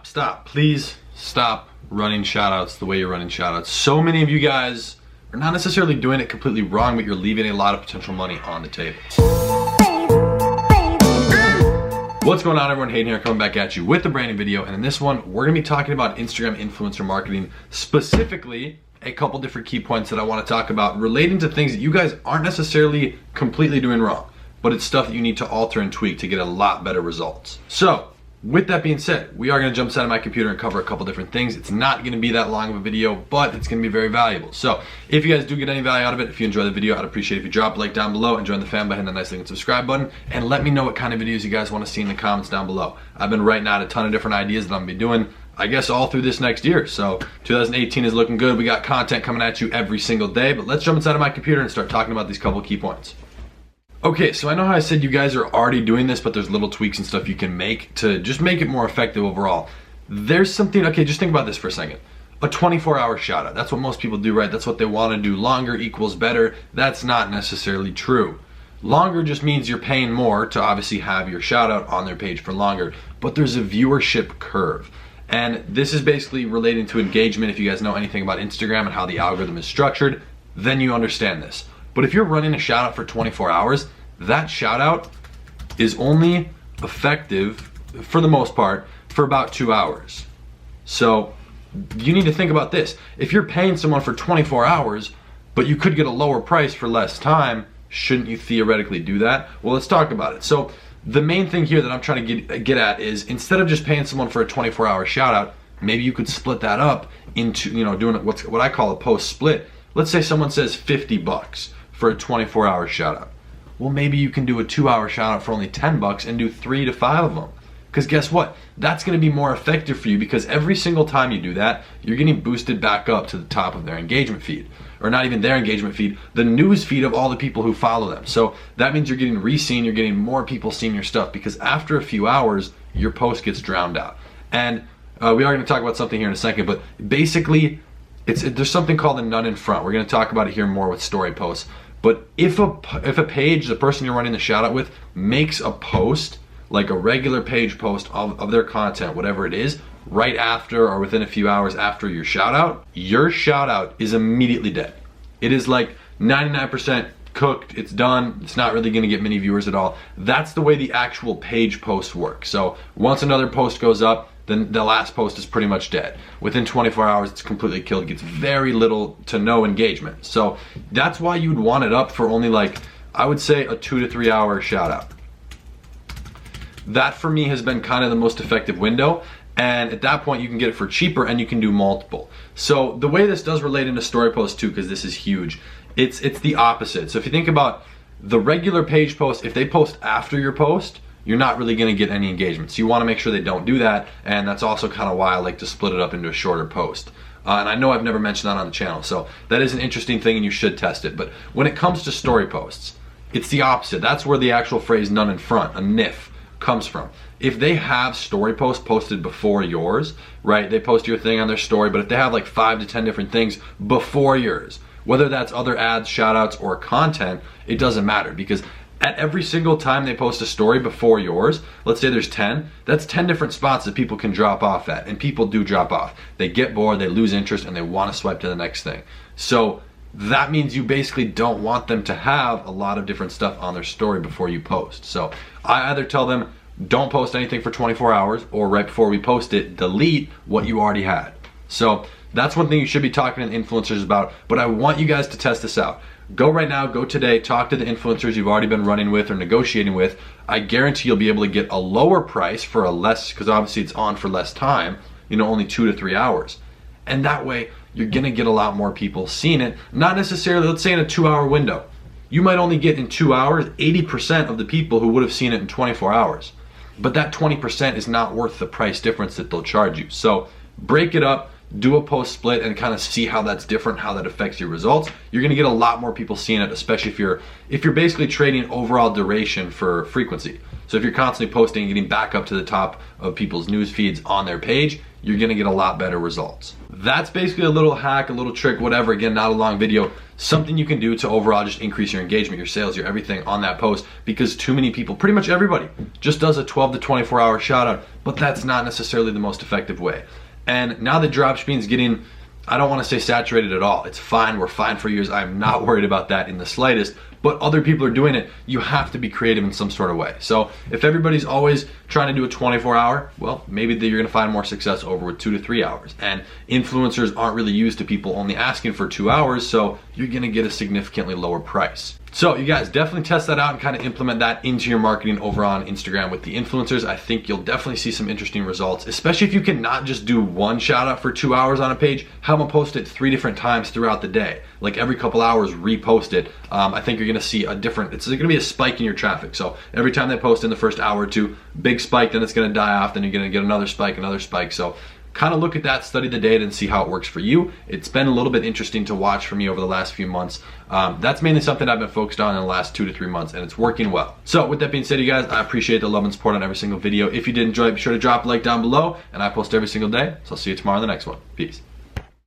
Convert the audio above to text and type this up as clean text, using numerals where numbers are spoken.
Stop, please stop running shoutouts the way you're running shoutouts. So many of you guys are not necessarily doing it completely wrong, but you're leaving a lot of potential money on the table. What's going on, everyone? Hayden here, coming back at you with a brand new video, and in this one, we're gonna be talking about Instagram influencer marketing, specifically a couple different key points that I wanna talk about relating to things that you guys aren't necessarily completely doing wrong, but it's stuff that you need to alter and tweak to get a lot better results. So, with that being said, we are gonna jump inside of my computer and cover a couple different things. It's not gonna be that long of a video, but it's gonna be very valuable. So if you guys do get any value out of it, if you enjoy the video, I'd appreciate if you drop a like down below and join the fam by hitting that nice link and subscribe button, and let me know what kind of videos you guys wanna see in the comments down below. I've been writing out a ton of different ideas that I'm gonna be doing, I guess, all through this next year. So 2018 is looking good. We got content coming at you every single day, but let's jump inside of my computer and start talking about these couple key points. Okay, so I know how I said you guys are already doing this, but there's little tweaks and stuff you can make to just make it more effective overall. There's something, okay, just think about this for a second. A 24-hour shout out, that's what most people do, right? That's what they want to do. Longer equals better. That's not necessarily true. Longer just means you're paying more to obviously have your shout out on their page for longer, but there's a viewership curve. And this is basically relating to engagement. If you guys know anything about Instagram and how the algorithm is structured, then you understand this. But if you're running a shout out for 24 hours, that shout out is only effective, for the most part, for about 2 hours. So you need to think about this. If you're paying someone for 24 hours, but you could get a lower price for less time, shouldn't you theoretically do that? Well, let's talk about it. So the main thing here that I'm trying to get at is, instead of just paying someone for a 24-hour shout out, maybe you could split that up into, doing what I call a post split. Let's say someone says 50 bucks for a 24-hour shout out. Well, maybe you can do a 2-hour shout out for only 10 bucks and do 3 to 5 of them. Because guess what? That's gonna be more effective for you, because every single time you do that, you're getting boosted back up to the top of their engagement feed. Or not even their engagement feed, the news feed of all the people who follow them. So that means you're getting re-seen, you're getting more people seeing your stuff, because after a few hours, your post gets drowned out. And we are gonna talk about something here in a second, but basically, there's something called a none in front. We're gonna talk about it here more with story posts. But if a page, the person you're running the shout out with, makes a post, like a regular page post of their content, whatever it is, right after or within a few hours after your shout out is immediately dead. It is like 99% cooked, it's done, it's not really gonna get many viewers at all. That's the way the actual page posts work. So once another post goes up, then the last post is pretty much dead. Within 24 hours, it's completely killed. It gets very little to no engagement. So that's why you'd want it up for only, like, I would say a 2 to 3 hour shout out. That for me has been kind of the most effective window. And at that point, you can get it for cheaper and you can do multiple. So the way this does relate into story posts too, because this is huge, it's the opposite. So if you think about the regular page post, if they post after your post, you're not really gonna get any engagement. So you wanna make sure they don't do that, and that's also kind of why I like to split it up into a shorter post. And I know I've never mentioned that on the channel, so that is an interesting thing and you should test it. But when it comes to story posts, it's the opposite. That's where the actual phrase none in front, a NIF, comes from. If they have story posts posted before yours, right, they post your thing on their story, but if they have like 5 to 10 different things before yours, whether that's other ads, shout outs, or content, it doesn't matter, because at every single time they post a story before yours, let's say there's 10, that's 10 different spots that people can drop off at, and people do drop off. They get bored, they lose interest, and they want to swipe to the next thing. So that means you basically don't want them to have a lot of different stuff on their story before you post. So I either tell them, don't post anything for 24 hours, or right before we post it, delete what you already had. So that's one thing you should be talking to influencers about, but I want you guys to test this out. Go right now, go today, talk to the influencers you've already been running with or negotiating with. I guarantee you'll be able to get a lower price for a less, because obviously it's on for less time, only 2 to 3 hours. And that way, you're gonna get a lot more people seeing it. Not necessarily, let's say in a 2-hour window. You might only get in 2 hours 80% of the people who would have seen it in 24 hours. But that 20% is not worth the price difference that they'll charge you. So break it up, do a post split, and kind of see how that's different, how that affects your results. You're gonna get a lot more people seeing it, especially if you're basically trading overall duration for frequency. So if you're constantly posting and getting back up to the top of people's news feeds on their page, you're gonna get a lot better results. That's basically a little hack, a little trick, whatever. Again, not a long video. Something you can do to overall just increase your engagement, your sales, your everything on that post, because too many people, pretty much everybody, just does a 12 to 24 hour shout out, but that's not necessarily the most effective way. And now that dropshipping is getting, I don't want to say saturated at all. It's fine. We're fine for years. I'm not worried about that in the slightest. But other people are doing it. You have to be creative in some sort of way. So if everybody's always trying to do a 24 hour, well, maybe you're going to find more success over with 2 to 3 hours. And influencers aren't really used to people only asking for 2 hours, so you're going to get a significantly lower price. So you guys definitely test that out and kind of implement that into your marketing over on Instagram with the influencers. I think you'll definitely see some interesting results, especially if you can not just do one shout out for 2 hours on a page, have them post it 3 different times throughout the day. Like every couple hours, repost it. I think you're gonna see a different, it's gonna be a spike in your traffic. So every time they post in the first hour or two, big spike, then it's gonna die off, then you're gonna get another spike. So kind of look at that, study the data, and see how it works for you. It's been a little bit interesting to watch for me over the last few months. That's mainly something I've been focused on in the last 2 to 3 months, and it's working well. So with that being said, you guys, I appreciate the love and support on every single video. If you did enjoy it, be sure to drop a like down below, and I post every single day. So I'll see you tomorrow in the next one. Peace.